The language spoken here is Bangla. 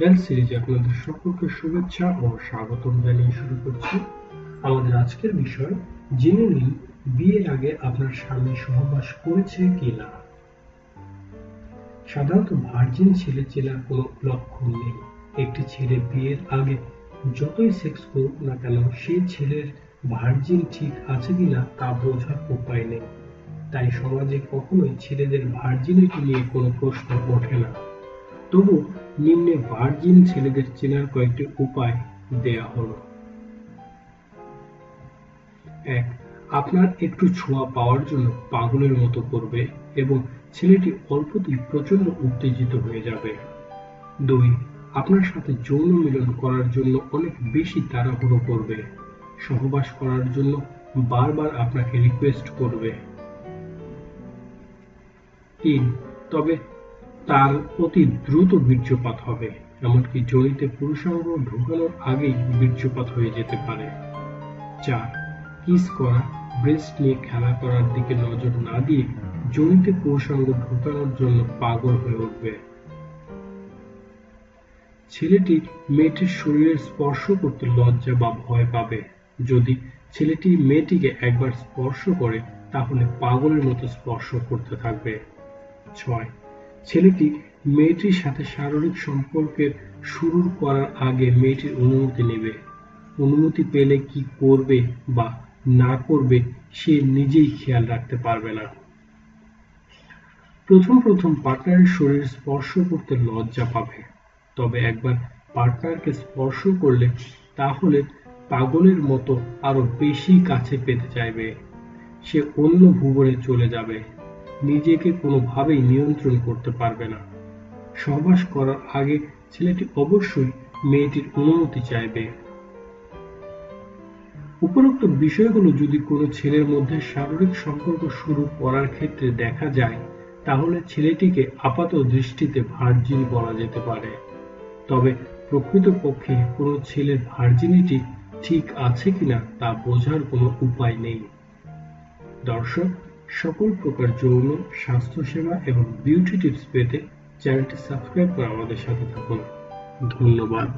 হেলথ সিরিজে আপনাদের সকলকে শুভেচ্ছা ও স্বাগতম জানিয়ে শুরু করছি। আমাদের আজকের বিষয়, জেনে নিন বিয়ের আগে আপনার স্বামী সহবাস করেছে কিনা। সাধারণত ভার্জিন ছেলে চেনার কোনো লক্ষণ নেই। একটি ছেলে বিয়ের আগে যতই সেক্স করুক না কেন, সেই ছেলের ভার্জিন ঠিক আছে কিনা তা বোঝার উপায় নেই। তাই সমাজে কখনোই ছেলেদের ভার্জিনিটি নিয়ে কোনো প্রশ্ন ওঠে না। তবু নিম্নে ভার্জিন ছেলেদের চেনার কয়েকটি উপায় দেয়া হলো। ১. আপনার একটু ছোঁয়া পাওয়ার জন্য পাগলের মতো করবে এবং ছেলেটি অল্পতেই প্রচন্ড উত্তেজিত হয়ে যাবে। ২. আপনার সাথে যৌন মিলন করার জন্য অনেক বেশি তাড়াহুড়ো করবে, সহবাস করার জন্য বারবার আপনাকে রিকোয়েস্ট করবে। ৩. তবে তার অতি দ্রুত বীর্যপাত হবে, এমনকি যোনিতে পুরুষাঙ্গ ঢোকানোর আগেই বীর্যপাত হয়ে যেতে পারে। ৪. কিস করা, ব্রেস্ট নিয়ে খেলা করার দিকে নজর না দিয়ে যোনিতে পুরুষাঙ্গ ঢোকানোর জন্য পাগল হয়ে উঠবে। ছেলেটি মেয়েটির শরীরের স্পর্শ করতে লজ্জা বা ভয় পাবে। যদি ছেলেটি মেয়েটিকে একবার স্পর্শ করে, তাহলে পাগলের মতো স্পর্শ করতে থাকবে। ৬. ছেলেটি মেয়েটির সাথে শারীরিক সম্পর্কের শুরু করার আগে মেয়েটির অনুমতি নেবে। অনুমতি পেলে কি করবে বা না করবে সে নিজেই খেয়াল রাখতে পারবে না। প্রথম পার্টনারের শরীর স্পর্শ করতে লজ্জা পাবে, তবে একবার পার্টনারকে স্পর্শ করলে তাহলে পাগলের মতো আরো বেশি কাছে পেতে চাইবে। সে অন্য ভুবনে চলে যাবে, নিজেকে কোনোভাবেই নিয়ন্ত্রণ করতে পারবে না। সহবাস করার আগে ছেলেটি অবশ্যই মেয়েটির অনুমতি চাইবে। উপরোক্ত বিষয়গুলো যদি কোনো ছেলের মধ্যে শারীরিক সম্পর্ক শুরু করার ক্ষেত্রে দেখা যায়, তাহলে ছেলেটিকে আপাত দৃষ্টিতে ভার্জিন বলা যেতে পারে। তবে প্রকৃতপক্ষে কোনো ছেলের ভার্জিনিটি ঠিক আছে কিনা তা বোঝার কোনো উপায় নেই। দর্শক, সকল প্রকার যৌন, স্বাস্থ্যসেবা এবং বিউটি টিপস পেতে চ্যানেলটি সাবস্ক্রাইব করে আমাদের সাথে থাকুন। ধন্যবাদ।